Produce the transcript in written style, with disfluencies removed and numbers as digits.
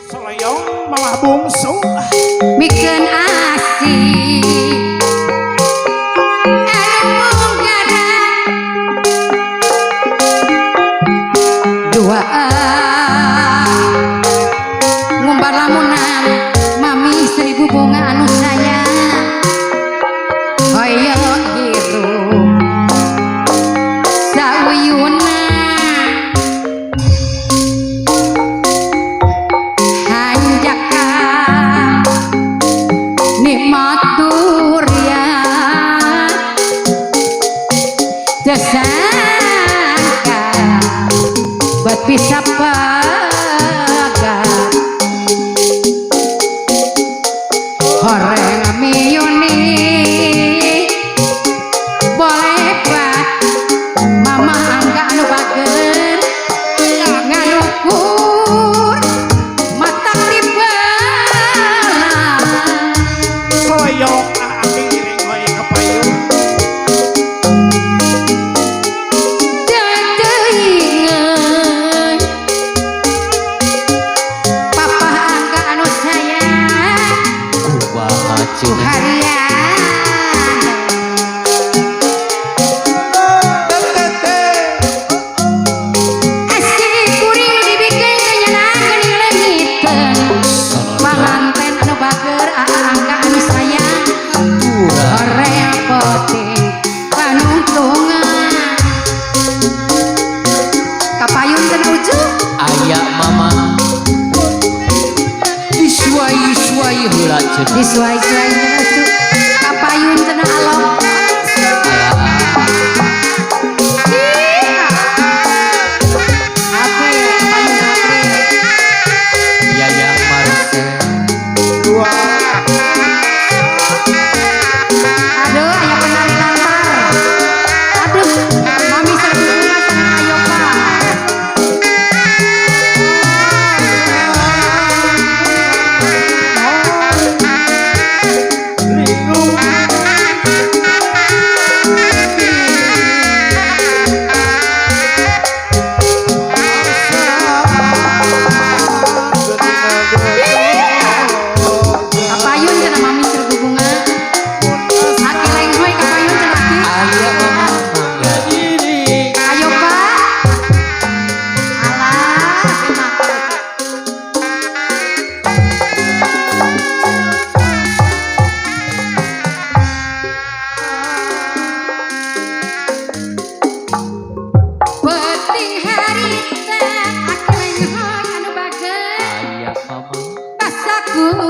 Selayong mamah bungsu bikin asik anu gara dua ngumbar lamunan mami seribu bunga anu sayang hoyo hirup sauyuna hanjakan nikmat durian tersangka buat bisa pagar horeng miuni boleh pak mama angga anu bager nganukur mata tiba Selayong aki giring hoy kapayung dadeingan papa angga anu sayang kumaha cenah harian asik kuring dibikin nyenangan leungiteun panganten anu bager angga anu sayang horeang poting panuntungan kapayun teu ujug aya mama disuai-suai heula cenah disuai-suai teu ujug kapayun cenah alok April, kapayun April. Yayang Marcel dua Aduh, aya penari lantar. Aduh, mami seribu bunga sana ayo pak. lingung Kapayun cenah mami seribu bunga. Aki lenghoy kapayun cenah ki. aya mama mangga Ayo pak. Alah, kenapa? Penting harita aki lenghoy anu bager. aya mama Pasaku